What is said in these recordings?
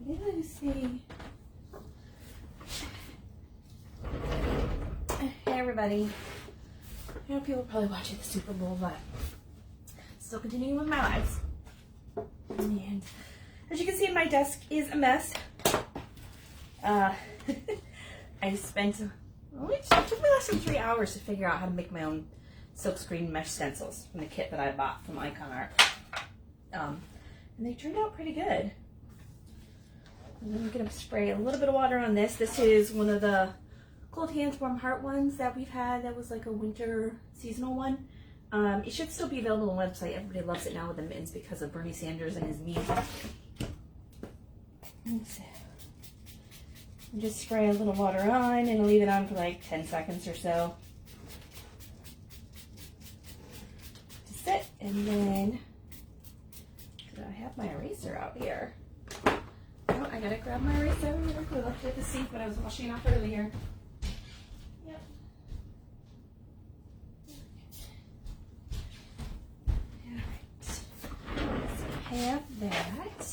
Let's see. Hey everybody. I know people are probably watching the Super Bowl, but still continuing with my lives. And as you can see, my desk is a mess. I spent, it took me less than 3 hours to figure out how to make my own silkscreen mesh stencils from the kit that I bought from Ikonart. And they turned out pretty good. And then I'm going to spray a little bit of water on this. This is one of the Cold Hands Warm Heart ones that we've had. That was like a winter seasonal one. It should still be available on the website. Everybody loves it now with the mittens because of Bernie Sanders and his memes. Just spray a little water on and leave it on for like 10 seconds or so to sit. And then I have my eraser out here. Oh, I gotta grab my eraser. We left it at the sink when I was washing it off earlier. Yep. Alright. So I have that. Let's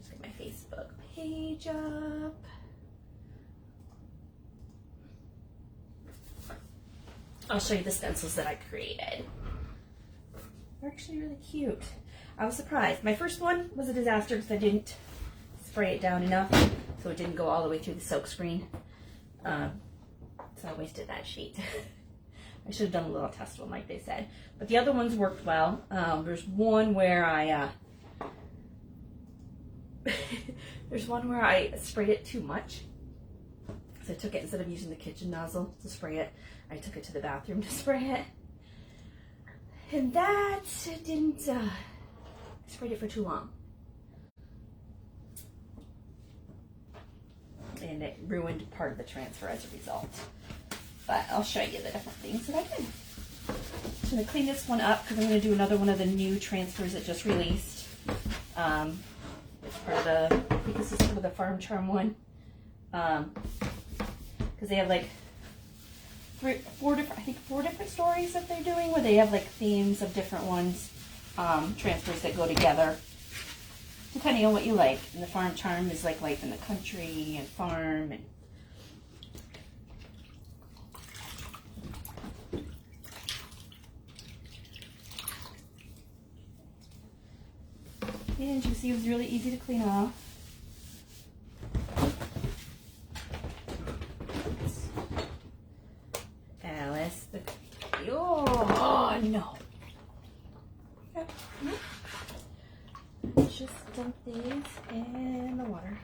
get my Facebook page up. I'll show you the stencils that I created. They're actually really cute. I was surprised. My first one was a disaster because I didn't spray it down enough, so it didn't go all the way through the silk screen. So I wasted that sheet. I should have done a little test one like they said. But the other ones worked well. There's one where I sprayed it too much. So I took it, instead of using the kitchen nozzle to spray it, I took it to the bathroom to spray it. And that didn't, I sprayed it for too long. And it ruined part of the transfer as a result. But I'll show you the different things that I did. I'm going to clean this one up because I'm going to do another one of the new transfers that just released. It's part of the, I think this is part of the Farm Charm one. Because they have like four different stories that they're doing where they have like themes of different ones, transfers that go together depending on what you like. And the Farm Charm is like life in the country and farm and and you can see it was really easy to clean off. Alice, oh no. Yep. Just dump these in the water,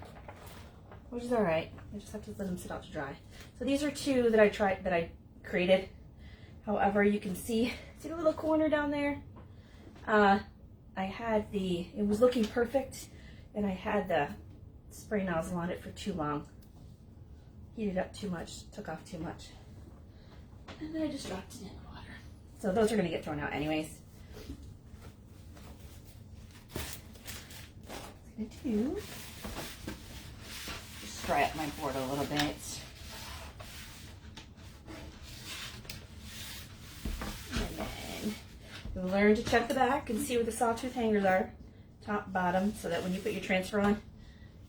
which is all right. I just have to let them sit out to dry. So these are two that I created. However, you can see the little corner down there. It was looking perfect, and I had the spray nozzle on it for too long. Heated up too much, took off too much. And then I just dropped it in the water. So those are going to get thrown out anyways. What I'm going to do, just dry up my board a little bit. And then you'll learn to check the back and see where the sawtooth hangers are, top, bottom, so that when you put your transfer on,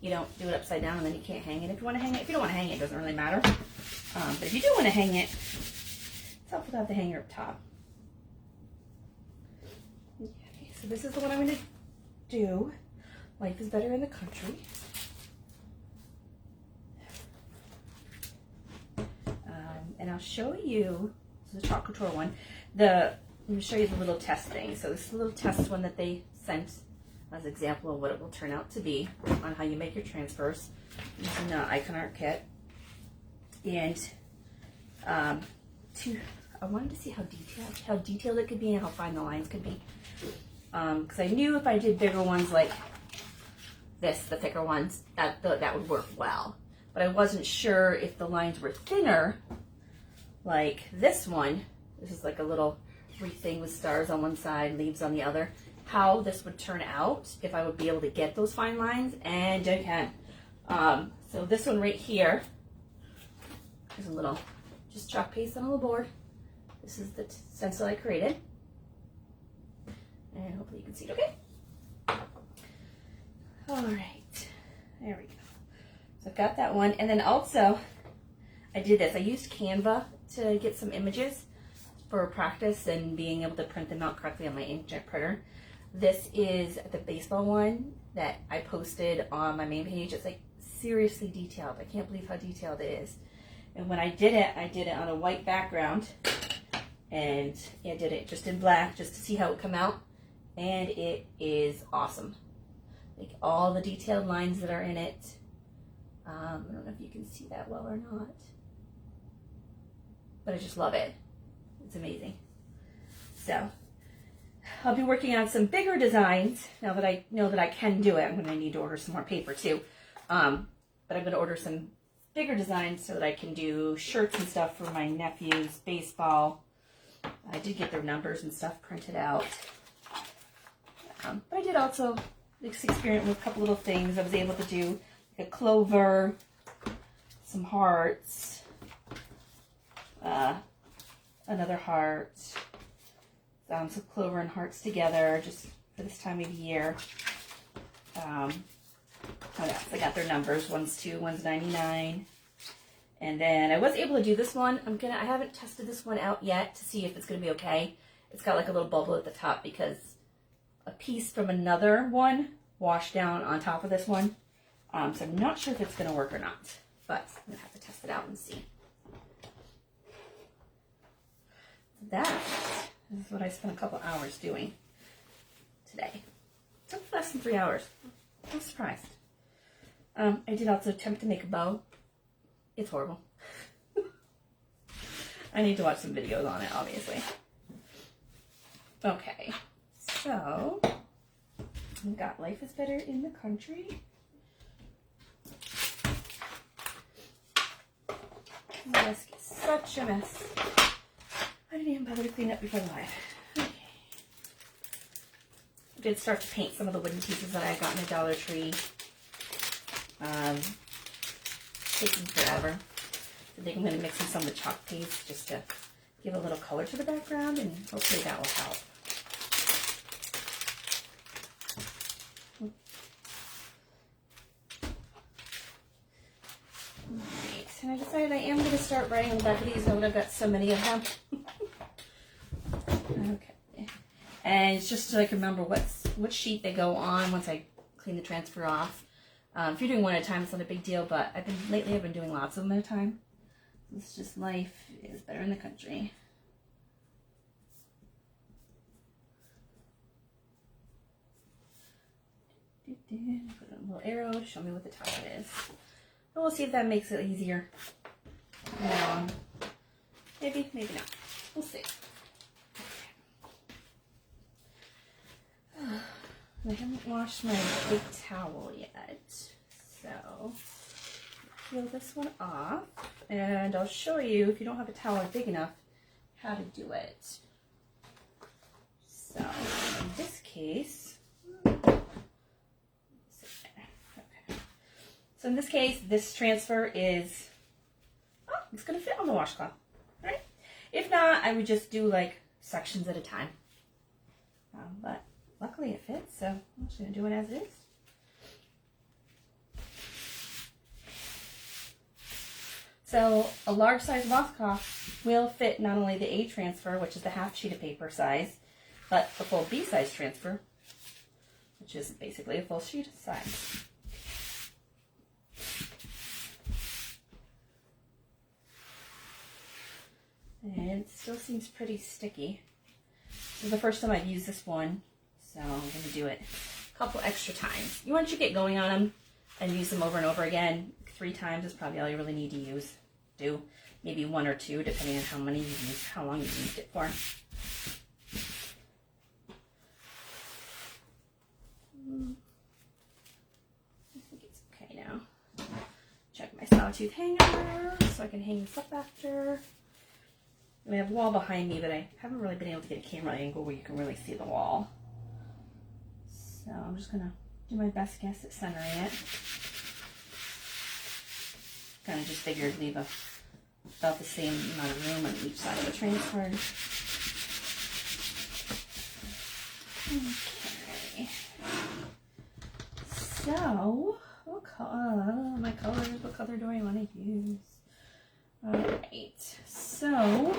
you don't do it upside down and then you can't hang it. If you want to hang it, if you don't want to hang it, it doesn't really matter. But if you do want to hang it, it's helpful to have the hanger up top. Okay, so this is the one I'm going to do. Life is better in the country. And I'll show you, this is a Couture one. Let me show you the little test thing. So this is a little test one that they sent as an example of what it will turn out to be on how you make your transfers using the Ikonart kit. And I wanted to see how detailed it could be and how fine the lines could be. Because I knew if I did bigger ones like this, the thicker ones, that would work well. But I wasn't sure if the lines were thinner, like this one. This is like a little wreath thing with stars on one side, leaves on the other. How this would turn out, if I would be able to get those fine lines, and I can. So this one right here, there's a little, just chalk paste on a little board. This is the stencil I created. And hopefully you can see it okay. All right. There we go. So I've got that one. And then also, I did this. I used Canva to get some images for practice and being able to print them out correctly on my inkjet printer. This is the baseball one that I posted on my main page. It's like seriously detailed. I can't believe how detailed it is. And when I did it on a white background, and I did it just in black just to see how it would come out, and it is awesome. Like all the detailed lines that are in it. I don't know if you can see that well or not, but I just love it. It's amazing. So I'll be working on some bigger designs now that I know that I can do it. I'm going to need to order some more paper too. But I'm going to order some bigger designs so that I can do shirts and stuff for my nephews, baseball. I did get their numbers and stuff printed out. But I did also experiment with a couple little things. I was able to do like a clover, some hearts, another heart, some clover and hearts together just for this time of year. What else? I got their numbers. One's 2, one's 99. And then I was able to do this one. I haven't tested this one out yet to see if it's gonna be okay. It's got like a little bubble at the top because a piece from another one washed down on top of this one. So I'm not sure if it's gonna work or not, but I'm gonna have to test it out and see. That is what I spent a couple hours doing today. It took less than 3 hours. I'm surprised. I did also attempt to make a bow. It's horrible. I need to watch some videos on it, obviously. Okay, so we got Life is Better in the Country. My desk is such a mess. I didn't even bother to clean up before the live. Okay. I did start to paint some of the wooden pieces that I got in the Dollar Tree. Taking forever. I think I'm going to mix in some of the chalk paste just to give a little color to the background, and hopefully that will help. Alright, and I decided I am going to start writing on the back of these now that I've got so many of them. Okay. And it's just so I can remember what sheet they go on once I clean the transfer off. If you're doing one at a time, it's not a big deal, but lately I've been doing lots of them at a time. It's just Life is Better in the Country. Put a little arrow to show me what the top is. And we'll see if that makes it easier. Maybe, maybe not. We'll see. I haven't washed my big towel yet, so peel this one off, and I'll show you, if you don't have a towel big enough, how to do it. So in this case, so in this case, this transfer is, it's going to fit on the washcloth, right? If not, I would just do like sections at a time, but luckily it fits, so I'm just going to do it as it is. So a large size washcloth will fit not only the A transfer, which is the half sheet of paper size, but the full B size transfer, which is basically a full sheet size. And it still seems pretty sticky. This is the first time I've used this one, so I'm going to do it a couple extra times. Once you get going on them and use them over and over again, 3 times is probably all you really need to use. Do maybe 1 or 2, depending on how many you use, how long you used it for. I think it's okay now. Check my sawtooth hanger so I can hang this up after. I have a wall behind me, but I haven't really been able to get a camera angle where you can really see the wall. So I'm just going to do my best guess at centering it. Kind of just figured leave about the same amount of room on each side of the transfer. Okay. So what color? My colors. What color do I want to use? All right. So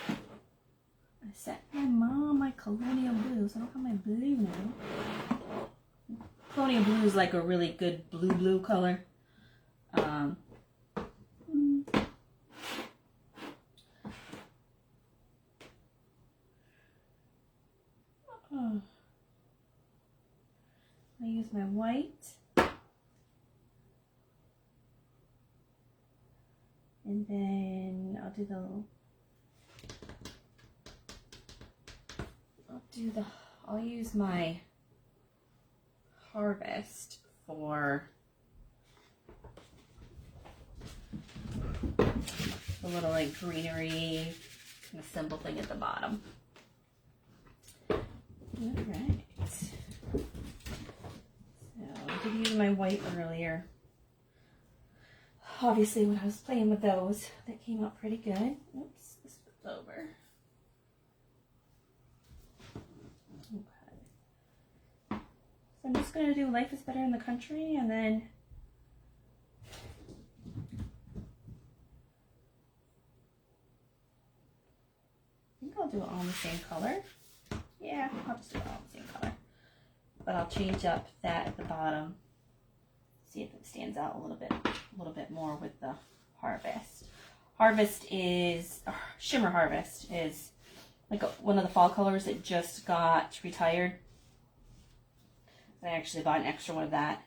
I sent my mom my Colonial Blues. I don't have my blue now. Colonial Blue is like a really good blue color. I use my white. And then I'll use my Harvest for the little like greenery kind of symbol thing at the bottom. All right. So I did use my white earlier. Obviously, when I was playing with those, that came out pretty good. Oops, this flipped over. Okay. So I'm just going to do Life is Better in the Country, and then I think I'll do it all in the same color. Yeah, I'll just do it all in the same color. But I'll change up that at the bottom. See if it stands out a little bit more with the Harvest. Harvest is, Shimmer Harvest is like one of the fall colors that just got retired. I actually bought an extra one of that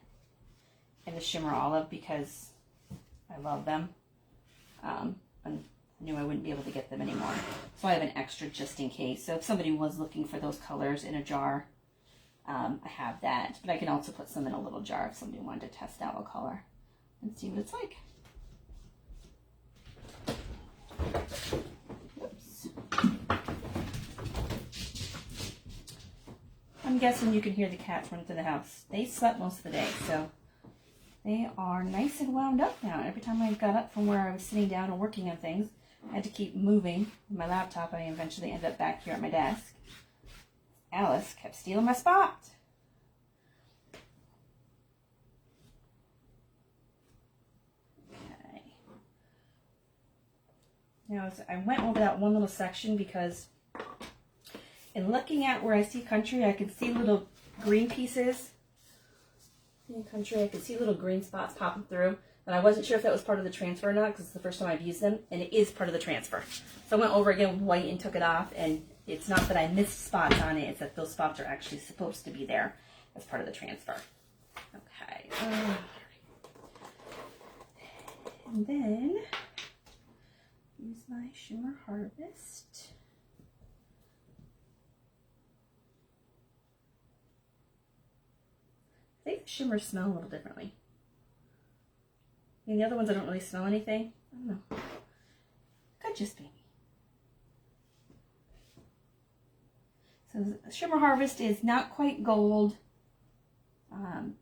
in the Shimmer Olive because I love them. And I knew I wouldn't be able to get them anymore. So I have an extra just in case. So if somebody was looking for those colors in a jar, I have that. But I can also put some in a little jar if somebody wanted to test out a color and see what it's like. Oops. I'm guessing you can hear the cats running through the house. They slept most of the day, so they are nice and wound up now. Every time I got up from where I was sitting down and working on things, I had to keep moving my laptop. I eventually ended up back here at my desk. Alice kept stealing my spot. Okay. Now, I went over that one little section because in looking at where I see Country, I can see little green pieces. In Country, I can see little green spots popping through. And I wasn't sure if that was part of the transfer or not because it's the first time I've used them. And it is part of the transfer. So I went over again with white and took it off. And it's not that I missed spots on it. It's that those spots are actually supposed to be there as part of the transfer. Okay. And then use my Shimmer Harvest. I think the shimmers smell a little differently. I mean, the other ones I don't really smell anything. I don't know. Could just be me. So Shimmer Harvest is not quite gold.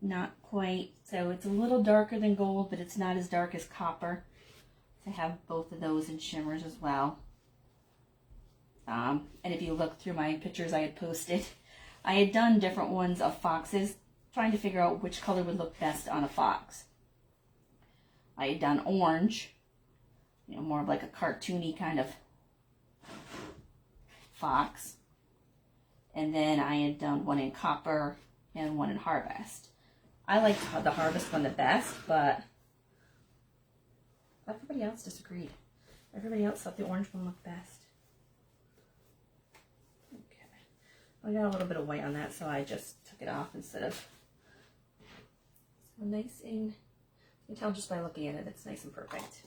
Not quite. So it's a little darker than gold, but it's not as dark as copper. So I have both of those in shimmers as well. And if you look through my pictures I had posted, I had done different ones of foxes, trying to figure out which color would look best on a fox. I had done orange, you know, more of like a cartoony kind of fox. And then I had done one in copper and one in Harvest. I liked the Harvest one the best, but everybody else disagreed. Everybody else thought the orange one looked best. Okay. I got a little bit of white on that, so I just took it off instead of... So nice and... You can tell just by looking at it, it's nice and perfect.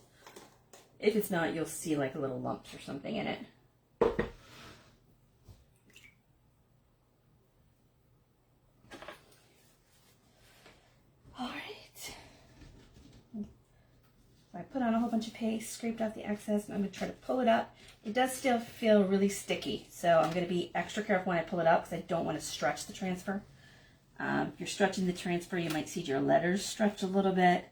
If it's not, you'll see like little lumps or something in it. All right. So I put on a whole bunch of paste, scraped out the excess, and I'm going to try to pull it up. It does still feel really sticky, so I'm going to be extra careful when I pull it up because I don't want to stretch the transfer. If you're stretching the transfer, you might see your letters stretch a little bit.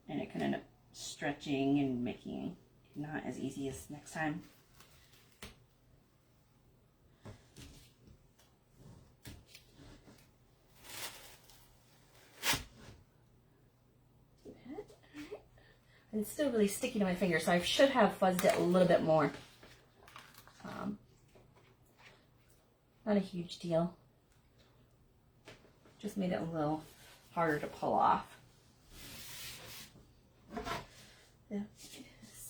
And it can end up stretching and making it not as easy as next time. And it's still really sticky to my finger, so I should have fuzzed it a little bit more. Not a huge deal. Just made it a little harder to pull off. Yeah.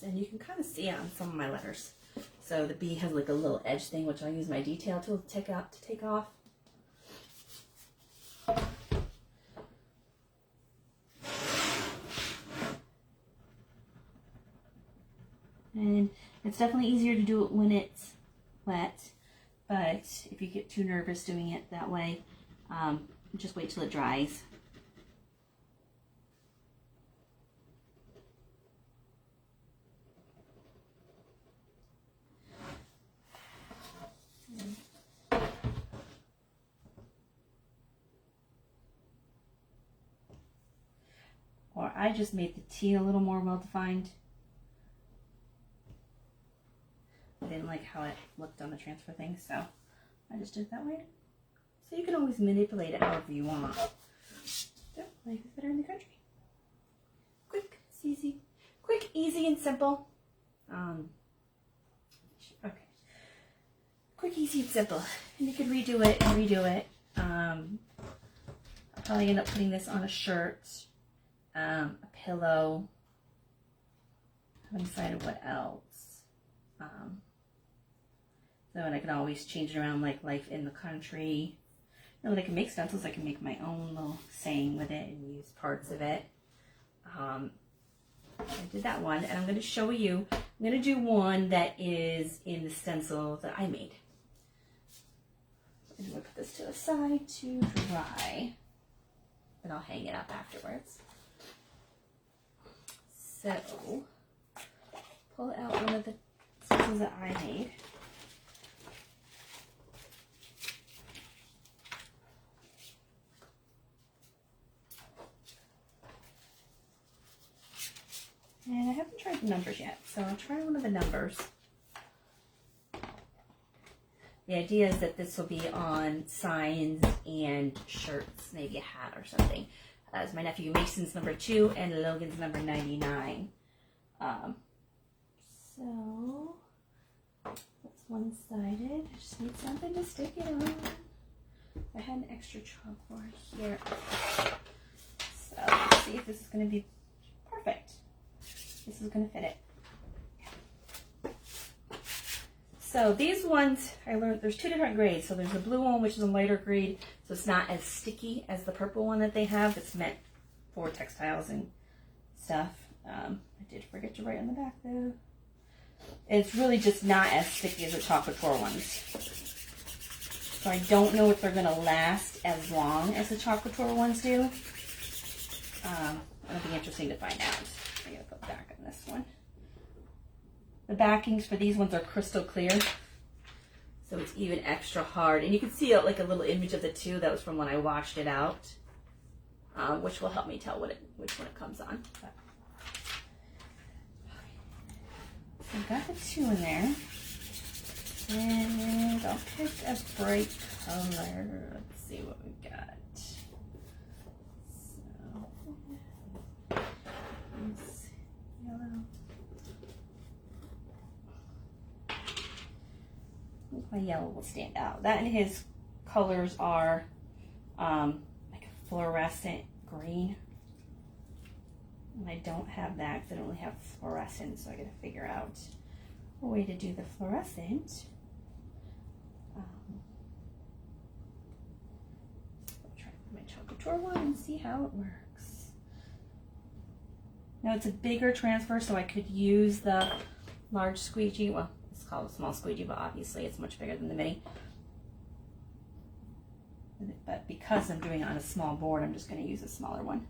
And you can kind of see it on some of my letters. So the B has like a little edge thing, which I'll use my detail tool to take off. And it's definitely easier to do it when it's wet, but if you get too nervous doing it that way, just wait till it dries. Or I just made the T a little more well-defined. I didn't like how it looked on the transfer thing, so I just did it that way. So you can always manipulate it however you want. So, life is better in the country. Quick, it's easy. Quick, easy, and simple. Okay. Quick, easy, and simple. And you can redo it and redo it. I'll probably end up putting this on a shirt, a pillow. I haven't decided what else. So, and I can always change it around, like life in the country. You know, I can make stencils. I can make my own little saying with it and use parts of it. I did that one, and I'm going to show you. I'm going to do one that is in the stencil that I made. I'm going to put this to the side to dry, and I'll hang it up afterwards. So, pull out one of the stencils that I made. And I haven't tried the numbers yet, so I'll try one of the numbers. The idea is that this will be on signs and shirts, maybe a hat or something. As my nephew Mason's number 2 and Logan's number 99. So that's one-sided. I just need something to stick it on. I had an extra chalkboard here. So let's see if this is going to be perfect. This is going to fit it. So these ones, I learned there's 2 different grades. So there's the blue one, which is a lighter grade, so it's not as sticky as the purple one that they have. It's meant for textiles and stuff. I did forget to write on the back though. It's really just not as sticky as the chocolate Couture ones. So I don't know if they're going to last as long as the chocolate Couture ones do. It'll be interesting to find out. I'm going to put back on this one. The backings for these ones are crystal clear, so it's even extra hard. And you can see like a little image of the 2. That was from when I washed it out, which will help me tell which one it comes on. But, so I've got the 2 in there, and I'll pick a bright color. Let's see what we got. So, it's yellow. My yellow will stand out. That and his colors are like a fluorescent green. And I don't have that because I don't really have fluorescent, so I got to figure out a way to do the fluorescent. I'll try my chocolate Couture one and see how it works. Now it's a bigger transfer, so I could use the large squeegee. Well, it's called a small squeegee, but obviously it's much bigger than the mini. But because I'm doing it on a small board, I'm just going to use a smaller one.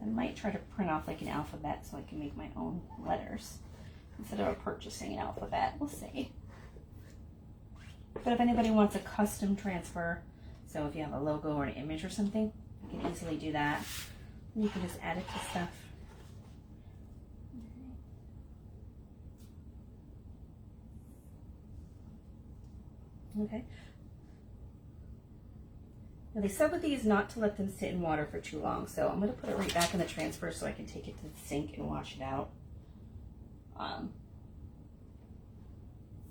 I might try to print off like an alphabet so I can make my own letters instead of purchasing an alphabet. We'll see. But if anybody wants a custom transfer So if you have a logo or an image or something, you can easily do that. And you can just add it to stuff. Okay. Now they said with these not to let them sit in water for too long, so I'm going to put it right back in the transfer so I can take it to the sink and wash it out.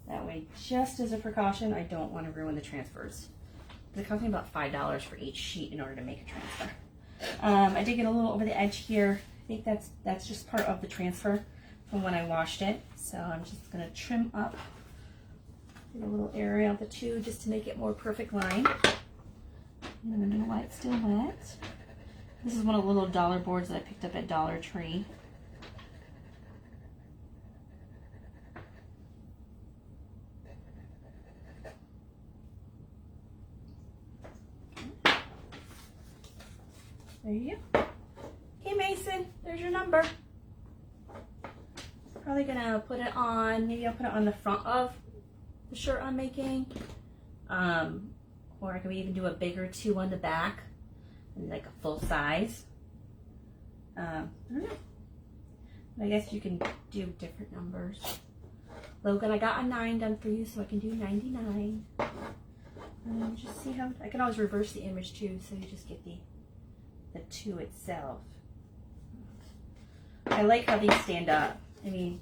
That way, just as a precaution, I don't want to ruin the transfers. It cost me about $5 for each sheet in order to make a transfer. I did get a little over the edge here. I think that's just part of the transfer from when I washed it. So I'm just going to trim up a little area of the two just to make it more perfect line. And then I'm going to let it still wet. This is one of the little dollar boards that I picked up at Dollar Tree. There you go. Okay, Mason, there's your number. Probably gonna put it on, maybe I'll put it on the front of the shirt I'm making. Or I could even do a bigger 2 on the back, and like a full size. I don't know. I guess you can do different numbers. Logan, I got a 9 done for you, so I can do 99. Just see how, I can always reverse the image too, so you just get the 2 itself. I like how these stand up. I mean,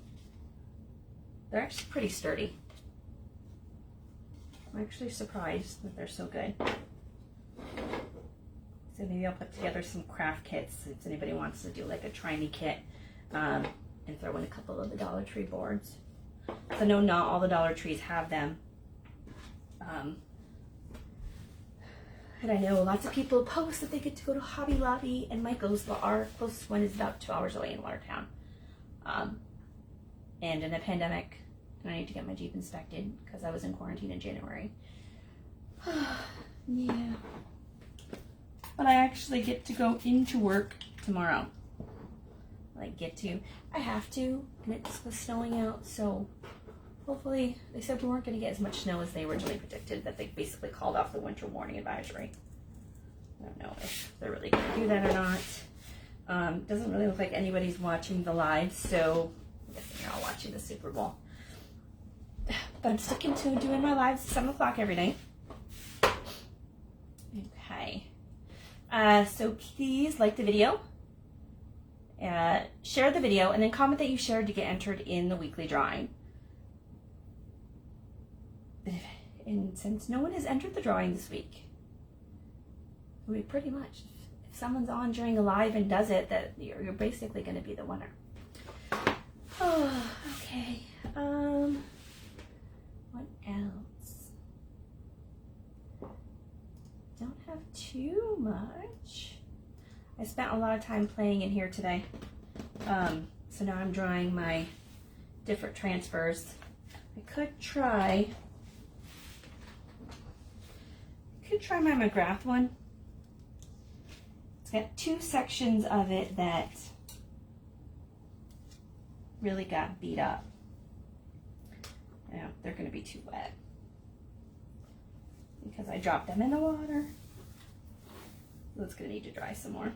they're actually pretty sturdy. I'm actually surprised that they're so good. So maybe I'll put together some craft kits if anybody wants to do like a try me kit, and throw in a couple of the Dollar Tree boards. So no, not all the Dollar Trees have them. And I know lots of people post that they get to go to Hobby Lobby and Michael's, but our closest one is about 2 hours away in Watertown. And in the pandemic, I need to get my Jeep inspected because I was in quarantine in January. Yeah. But I actually get to go into work tomorrow. I have to, and it was snowing out, so hopefully, they said we weren't going to get as much snow as they originally predicted, that they basically called off the winter warning advisory. I don't know if they're really going to do that or not. Doesn't really look like anybody's watching the live, so I'm guessing you're all watching the Super Bowl. But I'm sticking to doing my lives at 7 o'clock every night. Okay. So please like the video. Share the video, and then comment that you shared to get entered in the weekly drawing. And since no one has entered the drawing this week, I mean, pretty much, if someone's on during a live and does it, that you're basically going to be the winner. Oh, okay. What else? Don't have too much. I spent a lot of time playing in here today. So now I'm drawing my different transfers. I could try my McGrath one. It's got 2 sections of it that really got beat up. Yeah, they're going to be too wet because I dropped them in the water. So it's going to need to dry some more.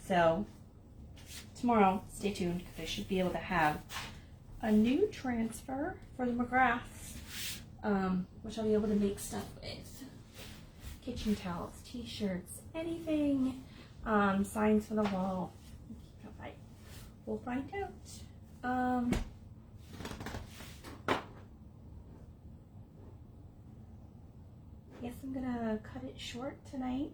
So tomorrow, stay tuned because I should be able to have a new transfer for the McGraths. Which I'll be able to make stuff with. Kitchen towels, t-shirts, anything. Signs for the wall. We'll find out. Guess I'm gonna cut it short tonight.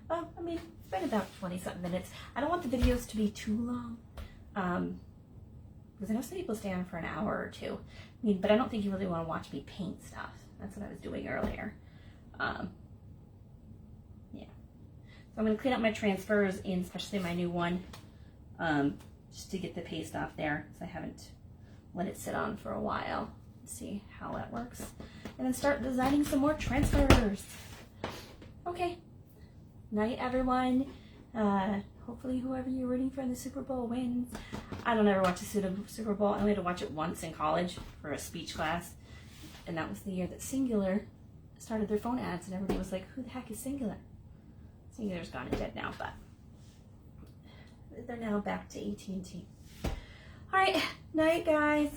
Well, I mean, it's been about 20-something minutes. I don't want the videos to be too long. Because I know some people stay on for an hour or 2. I mean, but I don't think you really want to watch me paint stuff. That's what I was doing earlier. Yeah. So I'm going to clean up my transfers, and especially my new one, just to get the paste off there, because I haven't let it sit on for a while. Let's see how that works. And then start designing some more transfers. Okay. Night, everyone. Hopefully whoever you're rooting for in the Super Bowl wins. I don't ever watch the Super Bowl. I only had to watch it once in college for a speech class. and that was the year that Singular started their phone ads, and everybody was like, who the heck is Singular? Singular's gone and dead now, but they're now back to AT&T. All right, night, guys.